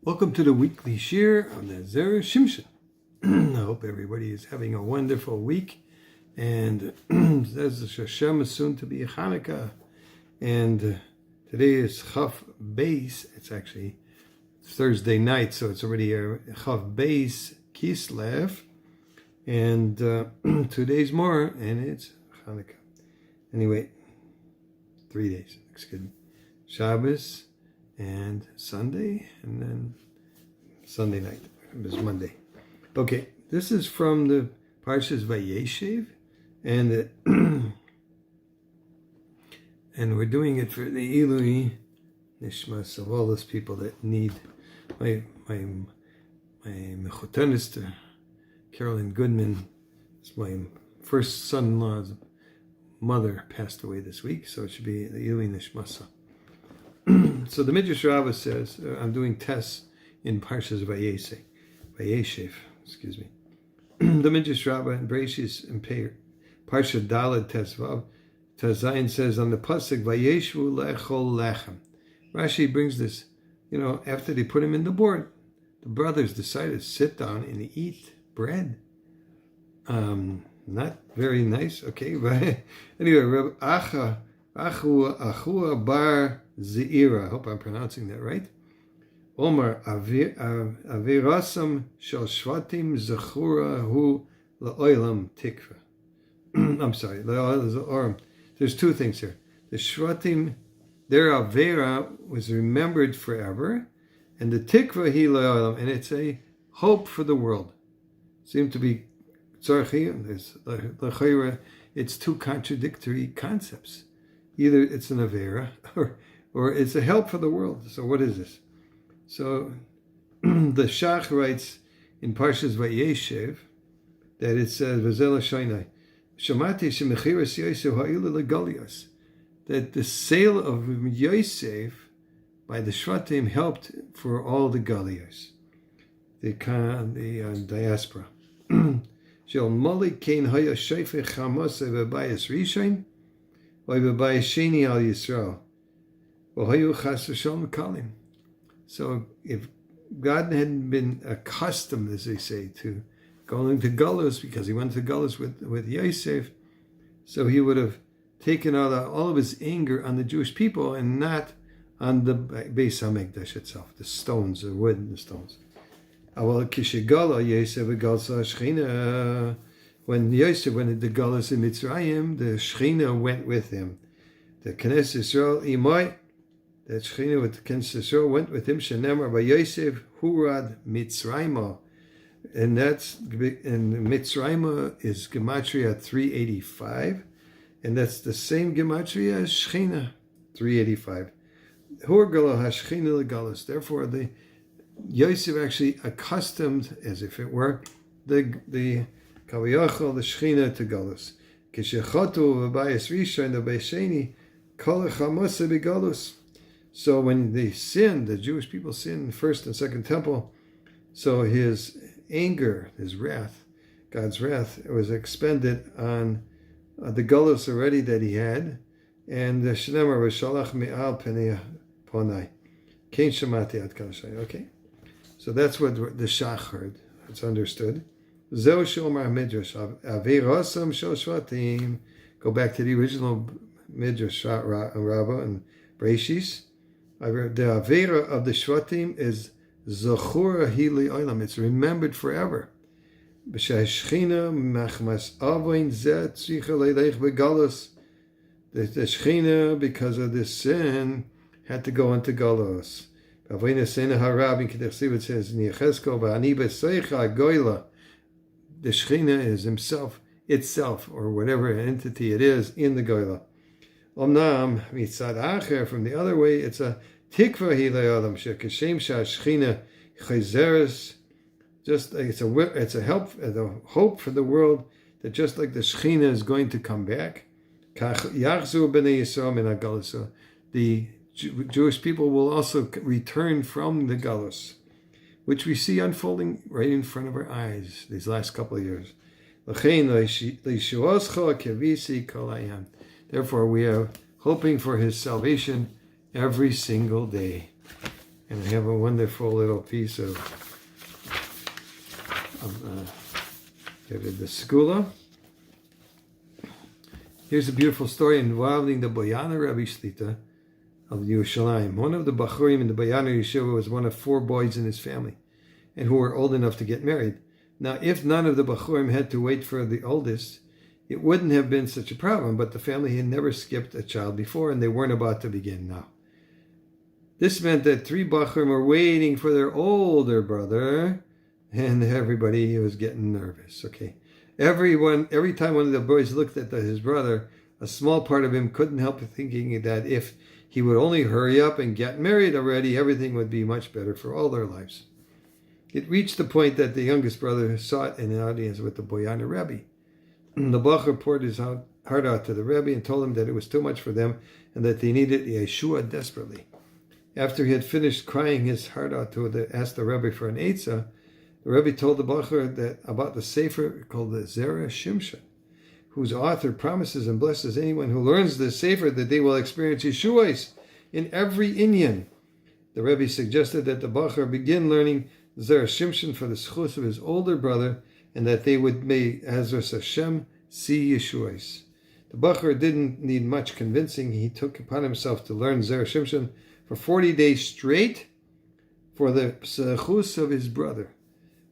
Welcome to the weekly shir of the Zera Shimshon. I hope everybody is having a wonderful week. And as Hashem is soon to be Hanukkah. And today is Chaf Beis. It's actually Thursday night, so it's already a Chaf Beis Kislev. And 2 days more, and it's Hanukkah. Anyway, 3 days, excuse me. Shabbos and Sunday, and then Sunday night is Monday. Okay, this is from the Parshat Vayeshev, and and we're doing it for the Ilui Nishmas of all those people that need. My mechotanist, Carolyn Goodman, is my first son-in-law's mother, passed away this week, so it should be the Ilui Nishmasa. So the Midrash Rabbah says, I'm doing tests in Parshat Vayeshev, excuse me. The Midrash Rabbah in Bereshis and Parshat Daled Tesvav, Tazayin says on the pasuk Vayeshvu lechol lechem. Rashi brings this, after they put him in the board, the brothers decided to sit down and eat bread. Not very nice, okay, but anyway, Achua bar Zera, I hope I'm pronouncing that right. Omar avirasam shel shvatim zechura hu la'olam tikva. I'm sorry, there's two things here. The shvatim, their avera was remembered forever, and the tikva hi la'olam, and it's a hope for the world. Seem to be it's two contradictory concepts. Either it's an avera or it's a help for the world. So what is this? So the Shach writes in Parshat Vayeshev that it says Zera Shimshon Shamati shemechiras Yosef ha'ilu legalios, that the sale of Yosef by the Shvatim helped for all the galios, the diaspora. Shel Moli Kain Haya Shefech Hamas Vayes Rishon Vayes Sheni Al Yisrael V'Hayu Chas V'Shalom Kalim. So if God hadn't been accustomed, as they say, to going to Galus, because he went to Galus with Yosef, so he would have taken all of his anger on the Jewish people and not on the Beis HaMikdash itself, the stones, the wood and the stones. When Yosef went to Galus in Mitzrayim, the Shechina went with him. The Knesset Yisrael Imai, that Shechina with the Knesset Yisrael went with him. Shenemar by Yosef Hurad Mitzrayma, and Mitzrayma is gematria 385, and that's the same gematria as Shechina 385. Hurgala HaShechina leGalus. Therefore, the Yosef actually accustomed, as if it were, the Kaviyachal, the Shechina to Galus. Kishechotu v'bayis rishon v'bayis sheni kol echamasa b'galus. So when they sinned, the Jewish people sinned in the first and second temple, so his anger, his wrath, God's wrath, was expended on the Galus already that he had, and the Shneimar v'shalach me'al penei ponai. Kein shamati ad kalashai. Okay. So that's what the Shach heard. It's understood. Zeu shomar midrash avirasam shel shvatim. Go back to the original midrash Rabbah and Bereshis. The avera of the shvatim is zachura hi li'olam. It's remembered forever. B'shashchina machmas avoin zet tzricha leilech begalus. The Shechina, because of this sin, had to go into Galus. It says in Yechezkel, the Shechina is itself, or whatever entity it is in the Goyla. Omnam mitzad acher, from the other way, it's a tikva hi le'olam shekashem shashchina chayzeres. Just like it's a hope for the world that just like the Shechina is going to come back, yachzu b'nei Yisrael min hagalus. The Jewish people will also return from the Galus, which we see unfolding right in front of our eyes these last couple of years. Therefore, we are hoping for his salvation every single day. And I have a wonderful little piece of the Skula. Here's a beautiful story involving the Boyana Rabbi Shlita of Yerushalayim. One of the Bachurim in the Boyana Yeshiva was one of 4 boys in his family, and who were old enough to get married. Now, if none of the Bachurim had to wait for the oldest, it wouldn't have been such a problem, but the family had never skipped a child before, and they weren't about to begin now. This meant that 3 Bachurim were waiting for their older brother, and everybody was getting nervous, okay? Every time one of the boys looked at his brother, a small part of him couldn't help thinking that if he would only hurry up and get married already, everything would be much better for all their lives. It reached the point that the youngest brother sought an audience with the Boyana Rebbe. The Bachur poured his heart out to the Rebbe and told him that it was too much for them and that they needed Yeshua desperately. After he had finished crying his heart out to ask the Rebbe for an Eitzah, the Rebbe told the Bachur that about the Sefer called the Zera Shimshon, whose author promises and blesses anyone who learns this Sefer that they will experience Yeshuas in every Inyan. The Rebbe suggested that the Bachur begin learning Zera Shimshon for the schus of his older brother, and that they would, may Hazras Hashem, see Yeshuas. The Bachur didn't need much convincing. He took upon himself to learn Zera Shimshon for 40 days straight for the schus of his brother.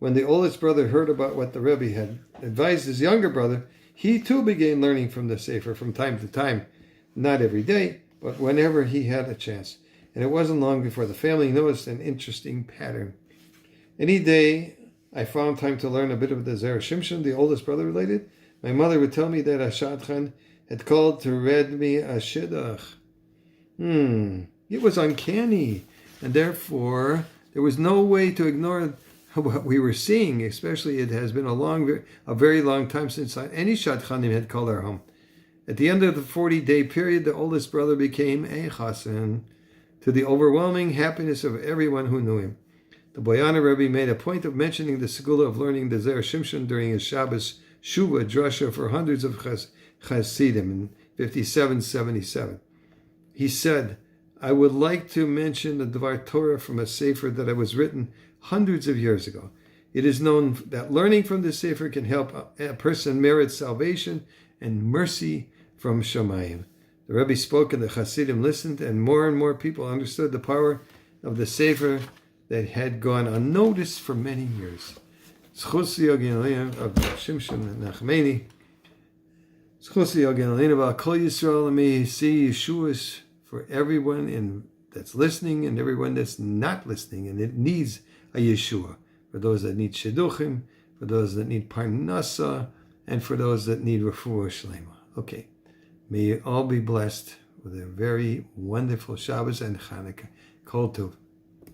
When the oldest brother heard about what the Rebbe had advised his younger brother, he too began learning from the Sefer from time to time, not every day, but whenever he had a chance. And it wasn't long before the family noticed an interesting pattern. Any day I found time to learn a bit of the Zera Shimshon, the oldest brother related, my mother would tell me that a shadchan had called to read me a shidduch. It was uncanny, and therefore there was no way to ignore what we were seeing, especially it has been a very long time since any shadchanim had called our home. At the end of the 40-day period, the oldest brother became a chassan, to the overwhelming happiness of everyone who knew him. The Boyana Rebbe made a point of mentioning the segula of learning the Zera Shimshon during his Shabbos Shuvah drasha for hundreds of Chasidim in 5777. He said, I would like to mention the Dvar Torah from a Sefer that was written hundreds of years ago. It is known that learning from this Sefer can help a person merit salvation and mercy from Shamayim. The Rebbe spoke and the Chasidim listened, and more people understood the power of the Sefer that had gone unnoticed for many years. Zchusi Yoginalina of Shimshon Nachmeni. Zchusi Yoginalina about Kol Yisrael, and may see Yeshuas for everyone that's listening and everyone that's not listening, and it needs a Yeshua. For those that need Shidduchim, for those that need Parnasa, and for those that need Refuah Shlema. Okay. May you all be blessed with a very wonderful Shabbos and Chanukah. Kol Tov.